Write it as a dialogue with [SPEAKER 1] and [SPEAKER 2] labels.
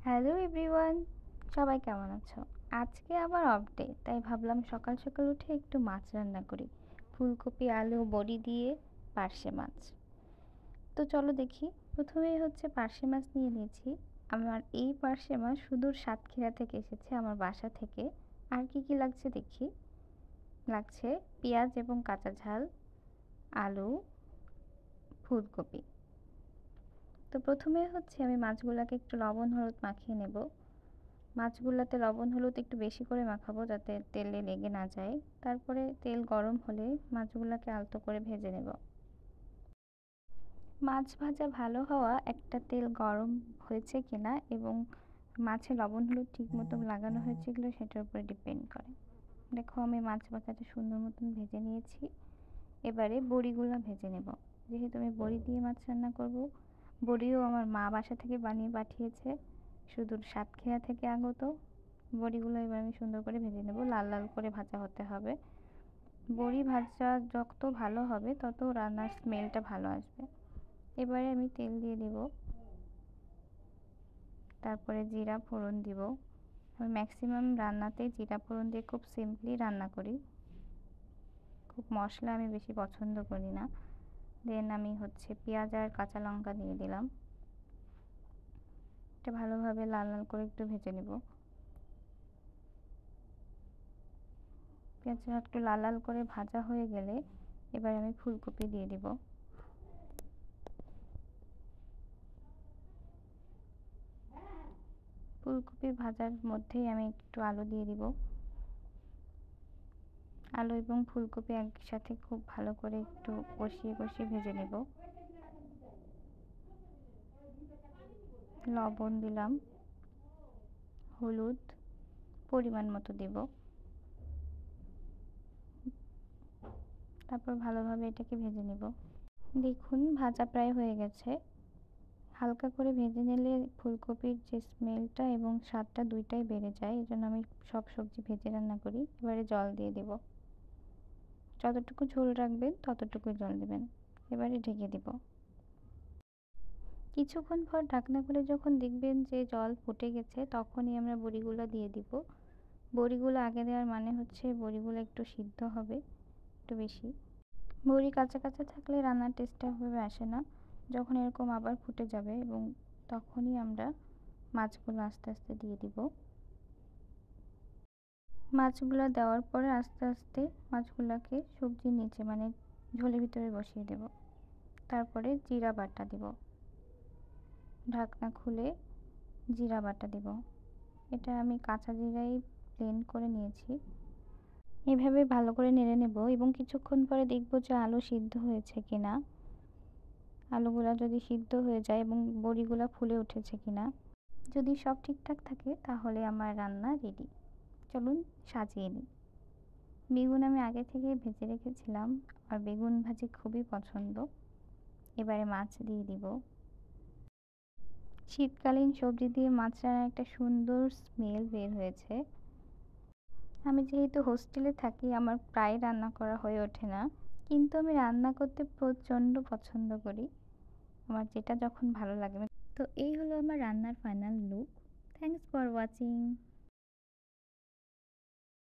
[SPEAKER 1] Hello everyone, সবাই কেমন আছো? আজকে আবার অফ ডে, তাই ভাবলাম সকাল সকাল উঠে একটু মাছ রান্না করি। ফুলকপি, আলু, বড়ি দিয়ে পার্শে মাছ। তো চলো দেখি। প্রথমেই হচ্ছে পার্শে মাছ নিয়ে নিয়েছি। আমার এই পার্শে মাছ সুদূর সাতক্ষীরা থেকে এসেছে, আমার বাসা থেকে। আর কি কি লাগছে দেখি। লাগছে পেঁয়াজ এবং কাঁচা ঝাল, আলু, ফুলকপি। তো প্রথমে হচ্ছে আমি মাছগুলোকে একটু লবণ হলুদ মাখিয়ে নেব। মাছগুলোতে লবণ হলুদ একটু বেশি করে মাখাবো যাতে তেলে লেগে না যায়। তারপরে তেল গরম হলে মাছগুলোকে আলতো করে ভেজে নেব। মাছ ভাজা ভালো হওয়া একটা তেল গরম হয়েছে কিনা এবং মাছে লবণ হলুদ ঠিক মতো লাগানো হয়েছে কিনা সেটার উপরে ডিপেন্ড করে। দেখো আমি মাছ ভাজাটা সুন্দর মতন ভেজে নিয়েছি। এবারে বড়িগুলো ভেজে নেব। যেহেতু আমি বড়ি দিয়ে মাছ রান্না করব, বড়িও আমার মা বাসা থেকে বানিয়ে পাঠিয়েছে, সুদূর সাতক্ষীরা থেকে আগত। বড়িগুলো এবার আমি সুন্দর করে ভেজে নেব, লাল লাল করে ভাজা হতে হবে। বড়ি ভাজা যত ভালো হবে তত রান্নার স্মেলটা ভালো আসবে। এবারে আমি তেল দিয়ে দিব, তারপরে জিরা ফোড়ন দিব। আমি ম্যাক্সিমাম রান্নাতে জিরা ফোড়ন দিয়ে খুব সিম্পলি রান্না করি, খুব মশলা আমি বেশি পছন্দ করি না। দেন আমি হচ্ছে পেঁয়াজ আর কাঁচা লঙ্কা দিয়ে দিলাম। এটা ভালোভাবে লাল লাল করে একটু ভেজে নেব। পেঁয়াজটা একটু লাল লাল করে ভাজা হয়ে গেলে এবার আমি ফুলকপি দিয়ে দিব। ফুলকপি ভাজার মধ্যেই আমি একটু আলু দিয়ে দিব। আলু এবং ফুলকপি একসাথে খুব ভালো করে একটু কষিয়ে কষিয়ে ভেজে নেব। লবণ দিলাম, হলুদ পরিমাণ মতো দেব। তারপর ভালোভাবে এটাকে ভেজে নেব। দেখুন ভাজা প্রায় হয়ে গেছে। হালকা করে ভেজে নিলে ফুলকপির যে স্মেলটা এবং স্বাদটা দুইটাই বেড়ে যায়, এই জন্য আমি সব সবজি ভেজে রান্না করি। এবারে জল দিয়ে দেব। যতটুকু ঝোল রাখবেন ততটুকুই জল দেবেন। এবারে ঢেকে দেব। কিছুক্ষণ পর ঢাকনা খুলে যখন দেখবেন যে জল ফুটে গেছে, তখনই আমরা বড়িগুলো দিয়ে দিব। বড়িগুলো আগে দেওয়ার মানে হচ্ছে বড়িগুলো একটু সিদ্ধ হবে একটু বেশি। বড়ি কাঁচা কাঁচা থাকলে রান্নার টেস্টটা এভাবে আসে না। যখন এরকম আবার ফুটে যাবে এবং তখনই আমরা মাছগুলো আস্তে আস্তে দিয়ে দিব। মাছগুলো দেওয়ার পরে আস্তে আস্তে মাছগুলোকে সবজির নিচে মানে ঝোলের ভিতরে বসিয়ে দেব। তারপরে জিরা বাটা দিব। ঢাকনা খুলে জিরা বাটা দিব। এটা আমি কাঁচা জিরাই ব্লেন্ড করে নিয়েছি। এভাবে ভালো করে নেড়ে নেব এবং কিছুক্ষণ পরে দেখব যে আলু সিদ্ধ হয়েছে কিনা। আলুগুলা যদি সিদ্ধ হয়ে যায় এবং বড়িগুলা ফুলে উঠেছে কিনা, যদি সব ঠিকঠাক থাকে তাহলে আমার রান্না রেডি। চলুন সাজিয়ে নিই। বেগুন আমি আগে থেকে ভেজে রেখেছিলাম, আর বেগুন ভাজি খুবই পছন্দ। এবারে মাছ দিয়ে দিব। শীতকালীন সবজি দিয়ে মাছ রান্নার একটা সুন্দর স্মেল বের হয়েছে। আমি যেহেতু হোস্টেলে থাকি আমার প্রায় রান্না করা হয়ে ওঠে না, কিন্তু আমি রান্না করতে প্রচণ্ড পছন্দ করি। আমার যেটা যখন ভালো লাগে। তো এই হলো আমার রান্নার final look. Thanks for watching.